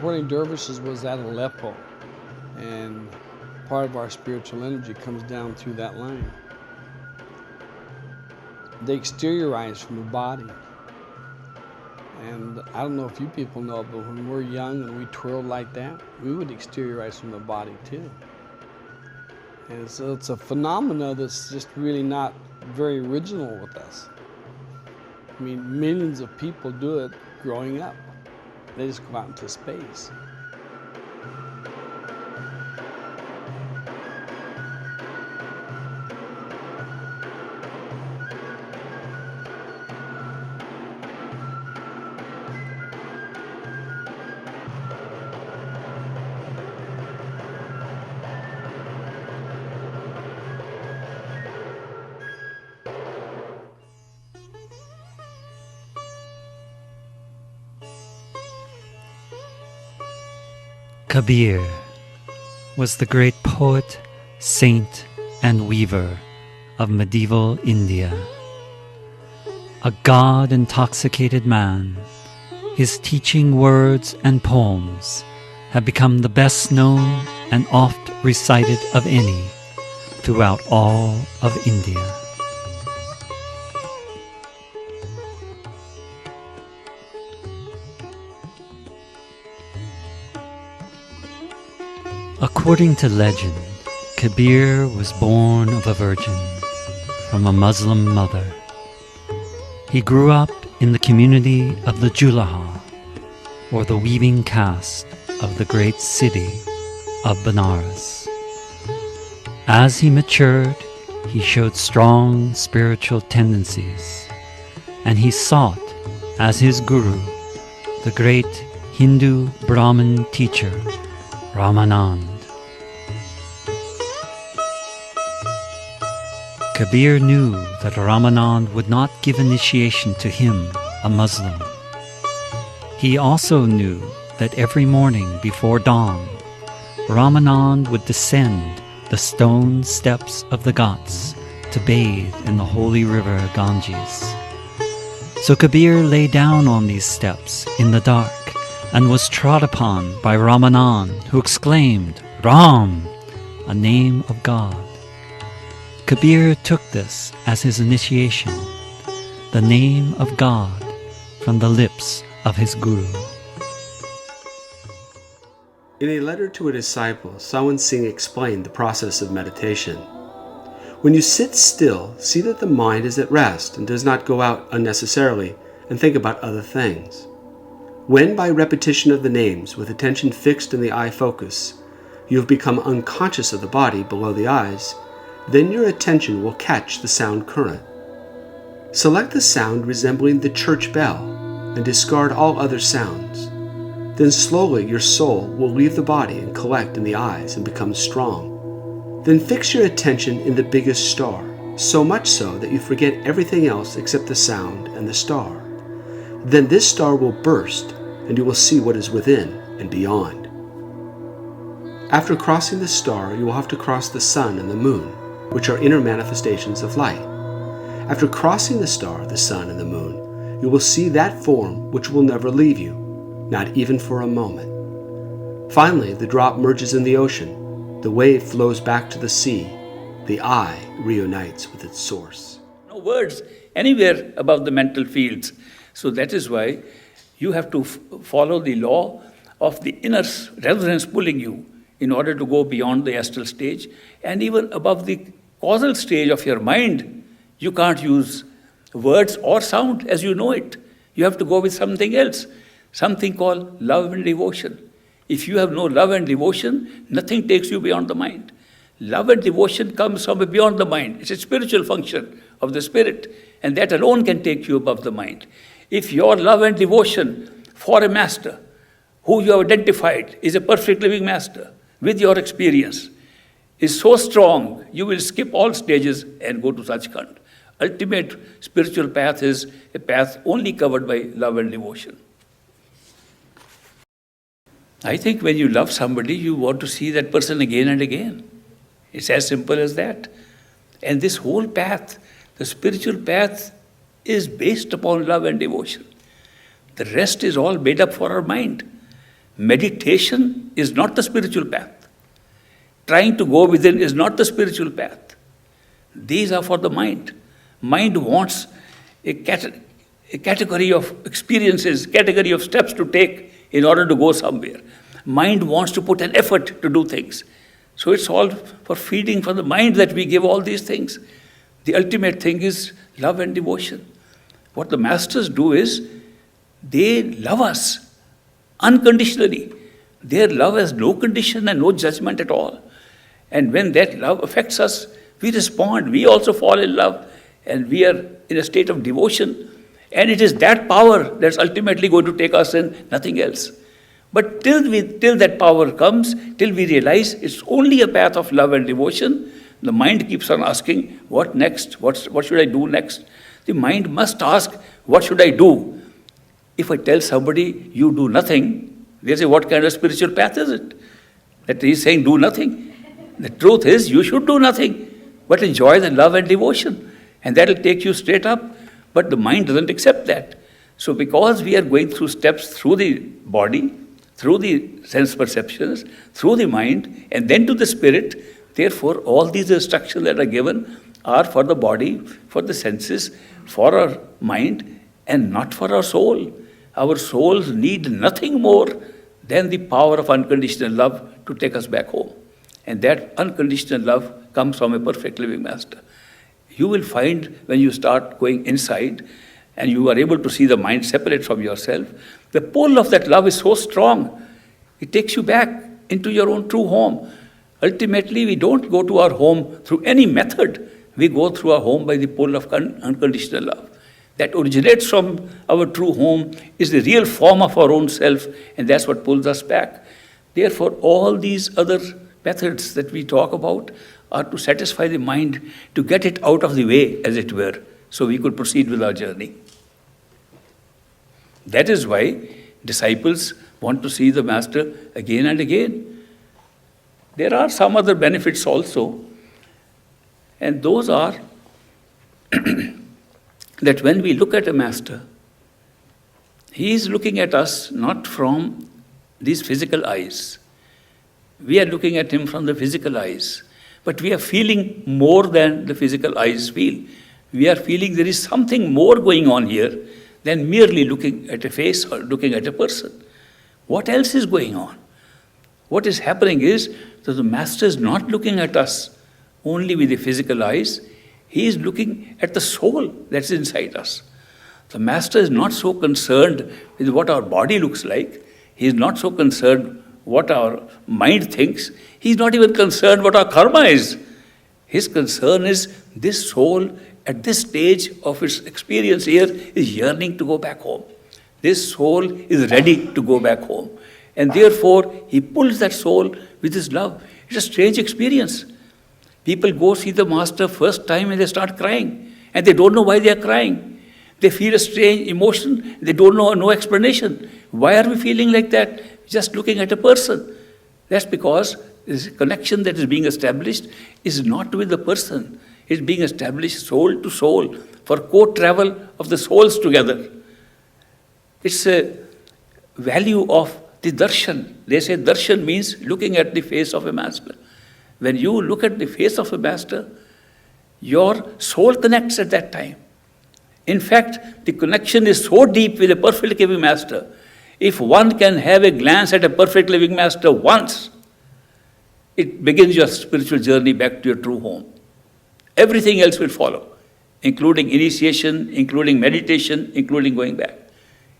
Whirling Dervishes was at Aleppo, and part of our spiritual energy comes down through that line. They exteriorize from the body. And I don't know if you people know, but when we're young and we twirl like that, we would exteriorize from the body too. And so it's a phenomena that's just really not very original with us. I mean, millions of people do it growing up. They just go out into space. Kabir was the great poet, saint, and weaver of medieval India. A God-intoxicated man, his teaching words and poems have become the best known and oft recited of any throughout all of India. According to legend, Kabir was born of a virgin from a Muslim mother. He grew up in the community of the Julaha, or the weaving caste of the great city of Benares. As he matured, he showed strong spiritual tendencies, and he sought as his guru the great Hindu Brahmin teacher Ramanand. Kabir knew that Ramanand would not give initiation to him, a Muslim. He also knew that every morning before dawn, Ramanand would descend the stone steps of the Ghats to bathe in the holy river Ganges. So Kabir lay down on these steps in the dark and was trod upon by Ramanand, who exclaimed, "Ram," a name of God. Kabir took this as his initiation, the name of God from the lips of his guru. In a letter to a disciple, Sawan Singh explained the process of meditation. When you sit still, see that the mind is at rest and does not go out unnecessarily and think about other things. When, by repetition of the names, with attention fixed in the eye focus, you have become unconscious of the body below the eyes, then your attention will catch the sound current. Select the sound resembling the church bell and discard all other sounds. Then slowly your soul will leave the body and collect in the eyes and become strong. Then fix your attention in the biggest star, so much so that you forget everything else except the sound and the star. Then this star will burst, and you will see what is within and beyond. After crossing the star, you will have to cross the sun and the moon, which are inner manifestations of light. After crossing the star, the sun, and the moon, you will see that form which will never leave you, not even for a moment. Finally, the drop merges in the ocean, the wave flows back to the sea, the eye reunites with its source. No words anywhere above the mental fields. So that is why you have to follow the law of the inner resonance pulling you in order to go beyond the astral stage. And even above the causal stage of your mind, you can't use words or sound as you know it. You have to go with something else, something called love and devotion. If you have no love and devotion, nothing takes you beyond the mind. Love and devotion comes from beyond the mind. It's a spiritual function of the spirit, and that alone can take you above the mind. If your love and devotion for a master who you have identified is a perfect living master with your experience is so strong, you will skip all stages and go to Sachkhand. Ultimate spiritual path is a path only covered by love and devotion. I think when you love somebody, you want to see that person again and again. It's as simple as that. And this whole path, the spiritual path, is based upon love and devotion. The rest is all made up for our mind. Meditation is not the spiritual path. Trying to go within is not the spiritual path. These are for the mind. Mind wants a category of experiences, category of steps to take in order to go somewhere. Mind wants to put an effort to do things. So it's all for feeding for the mind that we give all these things. The ultimate thing is love and devotion. What the masters do is, they love us unconditionally. Their love has no condition and no judgment at all. And when that love affects us, we respond. We also fall in love, and we are in a state of devotion. And it is that power that's ultimately going to take us in, nothing else. But till that power comes, till we realize it's only a path of love and devotion, the mind keeps on asking, what next? What should I do next? The mind must ask, what should I do? If I tell somebody, you do nothing, they say, what kind of spiritual path is it? That he's saying, do nothing. The truth is, you should do nothing, but enjoy the love and devotion. And that will take you straight up. But the mind doesn't accept that. So because we are going through steps through the body, through the sense perceptions, through the mind, and then to the spirit, therefore all these instructions that are given are for the body, for the senses, for our mind, and not for our soul. Our souls need nothing more than the power of unconditional love to take us back home. And that unconditional love comes from a perfect living master. You will find when you start going inside and you are able to see the mind separate from yourself, the pull of that love is so strong, it takes you back into your own true home. Ultimately, we don't go to our home through any method. We go through our home by the pull of unconditional love. That originates from our true home, is the real form of our own self, and that's what pulls us back. Therefore, all these other methods that we talk about are to satisfy the mind, to get it out of the way, as it were, so we could proceed with our journey. That is why disciples want to see the master again and again. There are some other benefits also, and those are that when we look at a master, he is looking at us not from these physical eyes. We are looking at him from the physical eyes, but we are feeling more than the physical eyes feel. We are feeling there is something more going on here than merely looking at a face or looking at a person. What else is going on? What is happening is that the master is not looking at us only with the physical eyes. He is looking at the soul that's inside us. The master is not so concerned with what our body looks like. He is not so concerned what our mind thinks. He's not even concerned what our karma is. His concern is this soul at this stage of its experience here is yearning to go back home. This soul is ready to go back home. And therefore, he pulls that soul with his love. It's a strange experience. People go see the master first time and they start crying. And they don't know why they are crying. They feel a strange emotion. They don't know, no explanation. Why are we feeling like that? Just looking at a person. That's because this connection that is being established is not with the person. It's being established soul to soul for co-travel of the souls together. It's a value of the darshan. They say darshan means looking at the face of a master. When you look at the face of a master, your soul connects at that time. In fact, the connection is so deep with a perfect living master. If one can have a glance at a perfect living master once, it begins your spiritual journey back to your true home. Everything else will follow, including initiation, including meditation, including going back.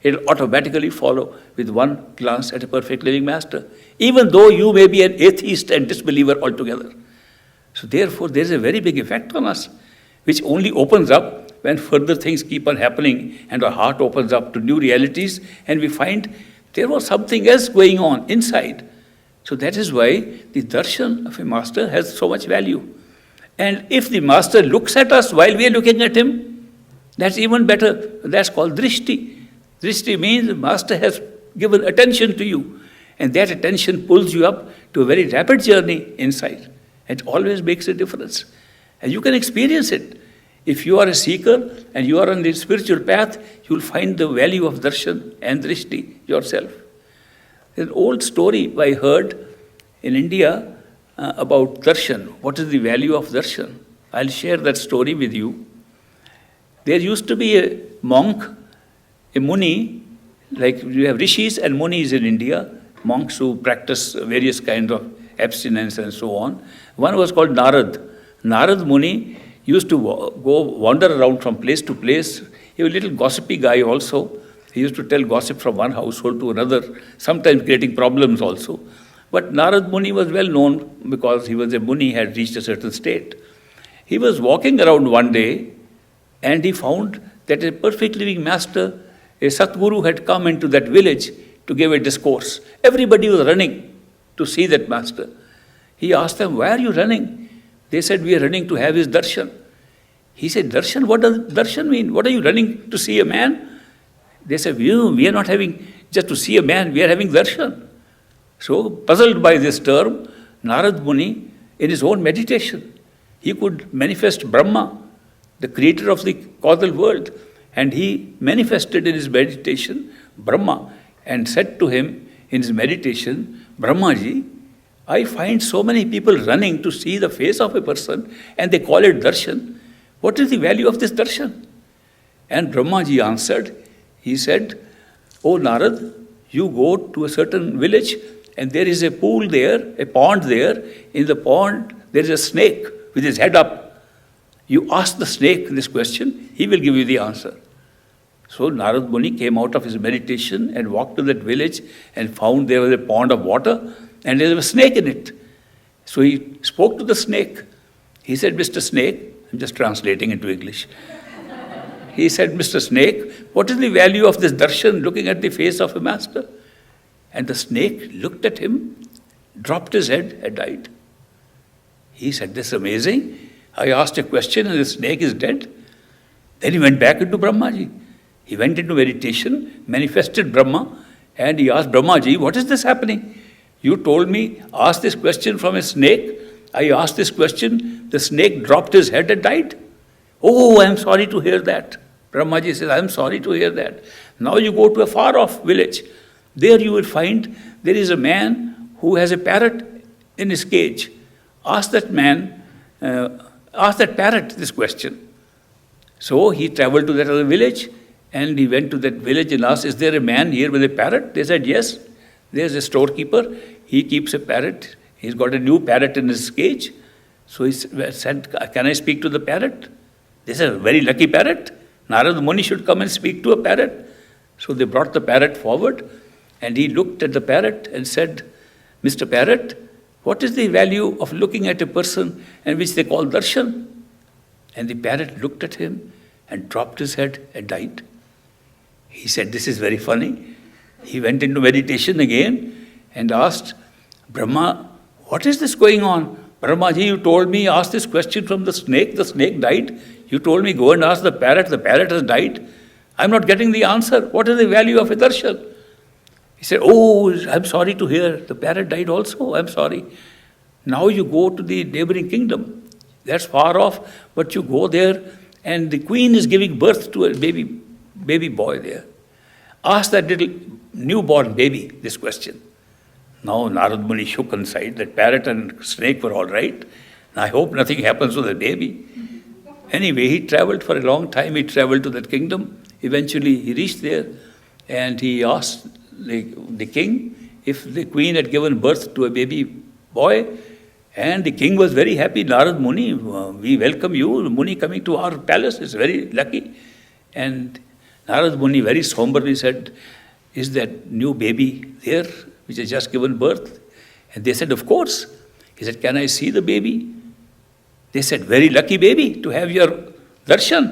It will automatically follow with one glance at a perfect living master, even though you may be an atheist and disbeliever altogether. So therefore, there is a very big effect on us, which only opens up when further things keep on happening and our heart opens up to new realities and we find there was something else going on inside. So that is why the darshan of a master has so much value. And if the master looks at us while we are looking at him, that's even better. That's called drishti. Drishti means the master has given attention to you. And that attention pulls you up to a very rapid journey inside. It always makes a difference. And you can experience it. If you are a seeker and you are on the spiritual path, you will find the value of darshan and drishti yourself. There's an old story I heard in India about darshan. What is the value of darshan? I'll share that story with you. There used to be a monk, a muni, like you have rishis and munis in India, monks who practice various kinds of abstinence and so on. One was called Narada. Narada Muni used to go wander around from place to place. He was a little gossipy guy also. He used to tell gossip from one household to another, sometimes creating problems also. But Narada Muni was well known because he was a Muni, had reached a certain state. He was walking around one day and he found that a perfect living master, a Satguru, had come into that village to give a discourse. Everybody was running to see that master. He asked them, "Why are you running?" They said, "We are running to have his darshan." He said, "Darshan? What does darshan mean? What are you running to see a man?" They said, we are not having just to see a man, we are having darshan. So, puzzled by this term, Narada Muni, in his own meditation, he could manifest Brahma, the creator of the causal world, and he manifested in his meditation Brahma and said to him in his meditation, "Brahmaji, I find so many people running to see the face of a person and they call it darshan. What is the value of this darshan?" And Brahmaji answered, he said, "Oh Narad, you go to a certain village and there is a pool there, a pond there. In the pond there is a snake with his head up. You ask the snake this question, he will give you the answer." So Narad Muni came out of his meditation and walked to that village and found there was a pond of water and there was a snake in it. So he spoke to the snake. He said, "Mr. Snake," I'm just translating into English. He said, "Mr. Snake, what is the value of this darshan looking at the face of a master?" And the snake looked at him, dropped his head and died. He said, "This is amazing. I asked a question and the snake is dead." Then he went back into Brahmaji. He went into meditation, manifested Brahma, and he asked Brahmaji, "What is this happening? You told me, ask this question from a snake. I asked this question, the snake dropped his head and died." "Oh, I am sorry to hear that." Brahmaji says, "I am sorry to hear that. Now you go to a far-off village. There you will find there is a man who has a parrot in his cage. Ask that parrot this question." So he traveled to that other village and he went to that village and asked, "Is there a man here with a parrot?" They said, "Yes, there's a storekeeper. He keeps a parrot. He's got a new parrot in his cage." So he said, "Can I speak to the parrot?" They said, "A very lucky parrot. Narada Muni should come and speak to a parrot." So they brought the parrot forward and he looked at the parrot and said, "Mr. Parrot, what is the value of looking at a person and which they call darshan?" And the parrot looked at him and dropped his head and died. He said, "This is very funny." He went into meditation again and asked Brahma, "What is this going on? Brahmaji, you told me ask this question from the snake died. You told me go and ask the parrot has died. I'm not getting the answer. What is the value of a darshan?" He said, "Oh, I'm sorry to hear. The parrot died also. I'm sorry. Now you go to the neighboring kingdom. That's far off, but you go there and the queen is giving birth to a baby boy there. Ask that little newborn baby this question." Now Narada Muni shook inside. That parrot and snake were all right. I hope nothing happens to the baby. Anyway, he traveled for a long time. He traveled to that kingdom. Eventually, he reached there and he asked the king if the queen had given birth to a baby boy. And the king was very happy. "Narada Muni, we welcome you. Muni coming to our palace is very lucky." And Narada Muni very somberly said, "Is that new baby there which has just given birth?" And they said, "Of course." He said, "Can I see the baby?" They said, "Very lucky baby to have your darshan."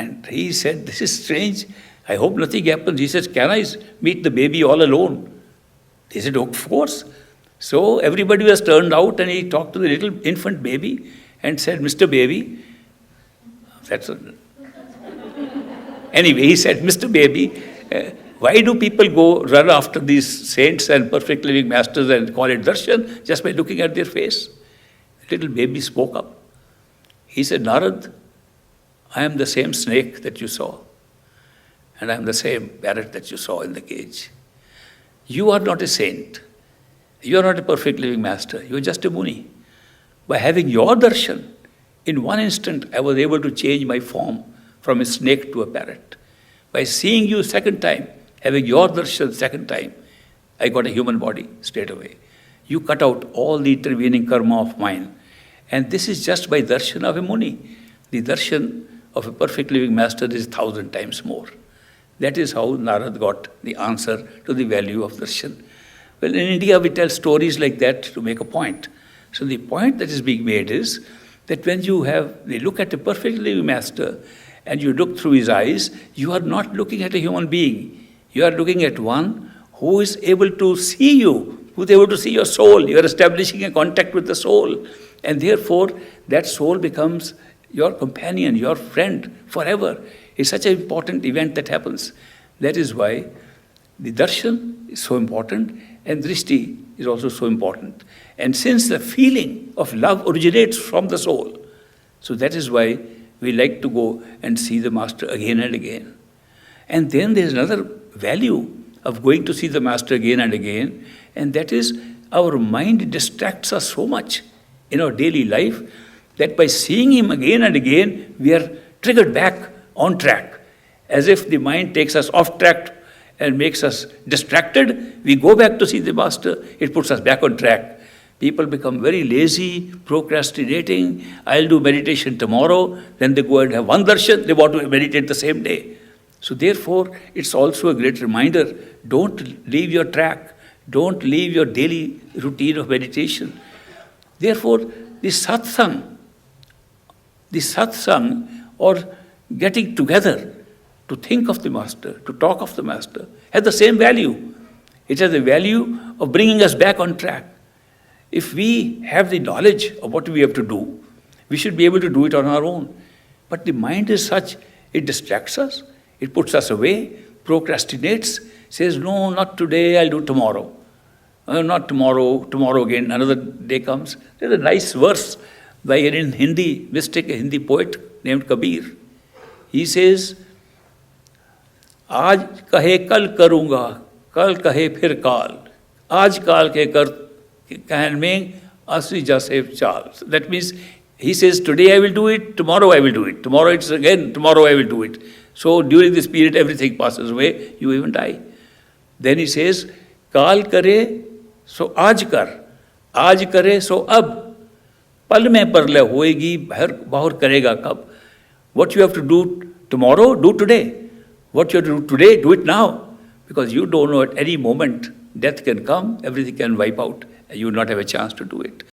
And he said, "This is strange. I hope nothing happens." He says, "Can I meet the baby all alone?" They said, "Of course." So everybody was turned out and he talked to the little infant baby and said, "Mr. Baby," anyway, he said, "Mr. Baby, why do people go run after these saints and perfect living masters and call it darshan just by looking at their face?" The little baby spoke up. He said, "Narad, I am the same snake that you saw, and I am the same parrot that you saw in the cage. You are not a saint. You are not a perfect living master. You are just a muni. By having your darshan, in one instant I was able to change my form from a snake to a parrot. By seeing you second time, having your darshan second time, I got a human body straight away. You cut out all the intervening karma of mine. And this is just by darshan of a muni. The darshan of a perfect living master is 1,000 times more. That is how Narada got the answer to the value of darshan. Well, in India we tell stories like that to make a point. So the point that is being made is that when you look at a perfect living master and you look through his eyes, you are not looking at a human being. You are looking at one who is able to see you, who is able to see your soul. You are establishing a contact with the soul. And therefore, that soul becomes your companion, your friend forever. It's such an important event that happens. That is why the darshan is so important and drishti is also so important. And since the feeling of love originates from the soul, so that is why we like to go and see the master again and again. And then there is another value of going to see the master again and again, and that is our mind distracts us so much in our daily life that by seeing him again and again, we are triggered back on track. As if the mind takes us off track and makes us distracted, we go back to see the master, it puts us back on track. People become very lazy, procrastinating. I'll do meditation tomorrow. Then they go and have one darshan, they want to meditate the same day. So therefore, it's also a great reminder, don't leave your track. Don't leave your daily routine of meditation. Therefore, the satsang or getting together to think of the master, to talk of the master, has the same value. It has the value of bringing us back on track. If we have the knowledge of what we have to do, we should be able to do it on our own. But the mind is such, it distracts us, it puts us away, procrastinates, says, no, not today, I'll do tomorrow. Not tomorrow, tomorrow again, another day comes. There's a nice verse by a Hindi mystic, a Hindi poet named Kabir. He says, आज कहे कल करूँगा, कल कहे फिर काल, आज काल के कहन में असली जैसे चाल. That means he says, today I will do it, tomorrow I will do it. Tomorrow it's again, tomorrow I will do it. So during this period, everything passes away, you even die. Then he says, काल करे सो आज करे सो अब, पल में परलय होएगी, बाहर करेगा कब. What you have to do tomorrow, do today. What you have to do today, do it now. Because you don't know at any moment, death can come, everything can wipe out, and you will not have a chance to do it.